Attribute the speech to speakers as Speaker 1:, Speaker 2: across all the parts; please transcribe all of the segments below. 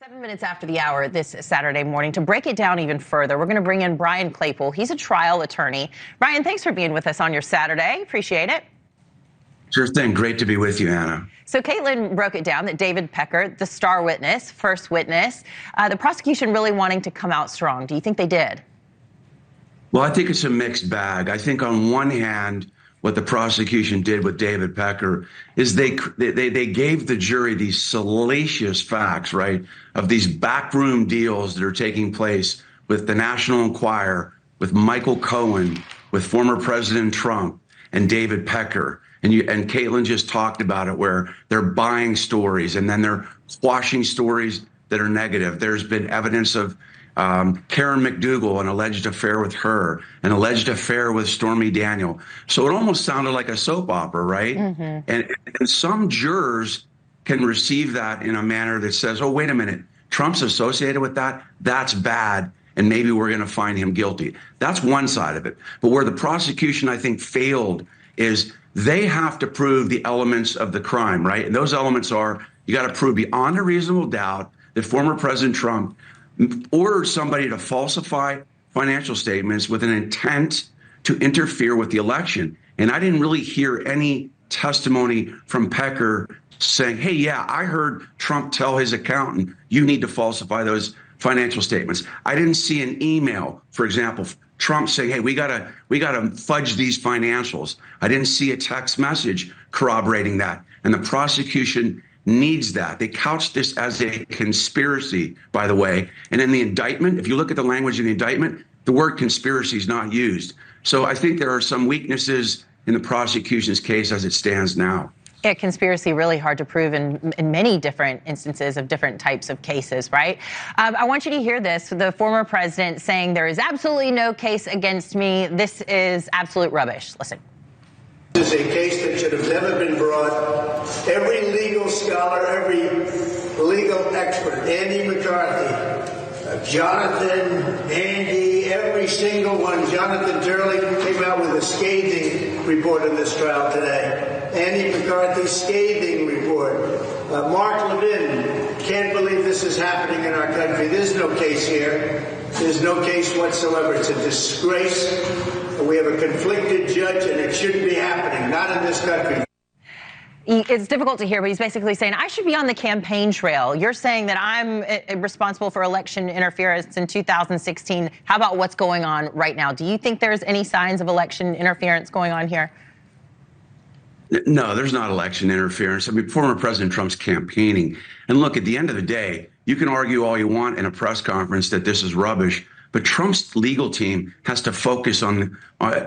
Speaker 1: 7 minutes after the hour this Saturday morning. To break it down even further, we're going to bring in Brian Claypool. He's a trial attorney. Brian, thanks for being with us on your Saturday. Appreciate it.
Speaker 2: Sure thing. Great to be with you, Anna.
Speaker 1: So Caitlin broke it down that David Pecker, the star witness, first witness, the prosecution really wanting to come out strong. Do you think they did?
Speaker 2: Well, I think it's a mixed bag. I think on one hand, what the prosecution did with David Pecker is they gave the jury these salacious facts, right, of these backroom deals that are taking place with the National Enquirer, with Michael Cohen, with former President Trump and David Pecker. And Caitlin just talked about it, where they're buying stories and then they're quashing stories that are negative. There's been evidence of Karen McDougal, an alleged affair with her, an alleged affair with Stormy Daniel. So it almost sounded like a soap opera, right? Mm-hmm. And some jurors can receive that in a manner that says, oh, wait a minute, Trump's associated with that? That's bad. And maybe we're going to find him guilty. That's one side of it. But where the prosecution, I think, failed is they have to prove the elements of the crime, right? And those elements are, you got to prove beyond a reasonable doubt that former President Trump ordered somebody to falsify financial statements with an intent to interfere with the election. And I didn't really hear any testimony from Pecker saying, hey, yeah, I heard Trump tell his accountant, you need to falsify those financial statements. I didn't see an email, for example, Trump saying, hey, we gotta fudge these financials. I didn't see a text message corroborating that. And the prosecution needs that. They couched this as a conspiracy, by the way. And in the indictment, if you look at the language in the indictment, the word conspiracy is not used. So I think there are some weaknesses in the prosecution's case as it stands now.
Speaker 1: Yeah, conspiracy really hard to prove in many different instances of different types of cases, right? I want you to hear this. The former president saying there is absolutely no case against me. This is absolute rubbish. Listen.
Speaker 3: This is a case that should have never been brought. Every legal scholar, every legal expert, Andy McCarthy, Jonathan, Andy, every single one, Jonathan Turley came out with a scathing report on this trial today. Andy McCarthy's scathing report. Mark Levin can't believe this is happening in our country. There's no case here. There's no case whatsoever. It's a disgrace. We have a conflicted judge, and it shouldn't be happening, not in this country.
Speaker 1: It's difficult to hear, but he's basically saying, I should be on the campaign trail. You're saying that I'm responsible for election interference in 2016. How about what's going on right now? Do you think there's any signs of election interference going on here?
Speaker 2: No, there's not election interference. I mean, former President Trump's campaigning. And look, at the end of the day, you can argue all you want in a press conference that this is rubbish, but Trump's legal team has to focus on,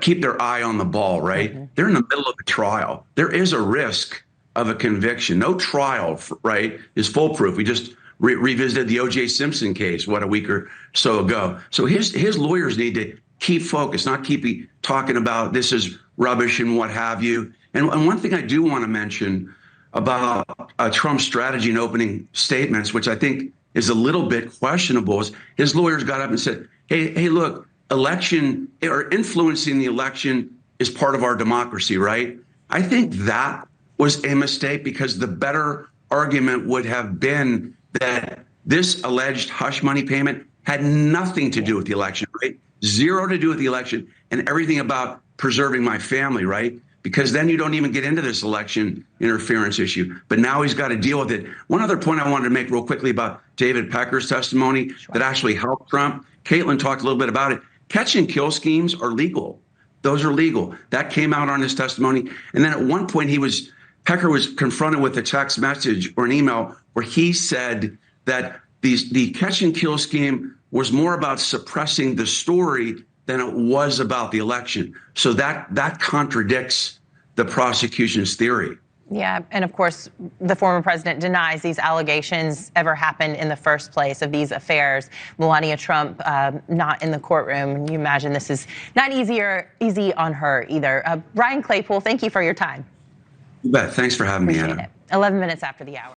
Speaker 2: keep their eye on the ball, right? Mm-hmm. They're in the middle of a trial. There is a risk of a conviction. No trial, right, is foolproof. We just revisited the O.J. Simpson case, a week or so ago. So his lawyers need to keep focused, not keep talking about this is rubbish and what have you. And one thing I do want to mention about Trump's strategy in opening statements, which I think is a little bit questionable, is his lawyers got up and said, hey, look, election or influencing the election is part of our democracy, right? I think that was a mistake, because the better argument would have been that this alleged hush money payment had nothing to do with the election, right? Zero to do with the election, and everything about preserving my family, right? Because then you don't even get into this election interference issue. But now he's got to deal with it. One other point I wanted to make real quickly about David Pecker's testimony that actually helped Trump. Caitlin talked a little bit about it. Catch and kill schemes are legal. Those are legal. That came out on his testimony. And then at one point Pecker was confronted with a text message or an email where he said that the catch and kill scheme was more about suppressing the story than it was about the election. So that contradicts the prosecution's theory.
Speaker 1: Yeah, and of course, the former president denies these allegations ever happened in the first place of these affairs. Melania Trump not in the courtroom. You imagine this is not easy on her either. Brian Claypool, thank you for your time.
Speaker 2: You bet. Thanks for having me, Anna.
Speaker 1: Appreciate it. 11 minutes after the hour.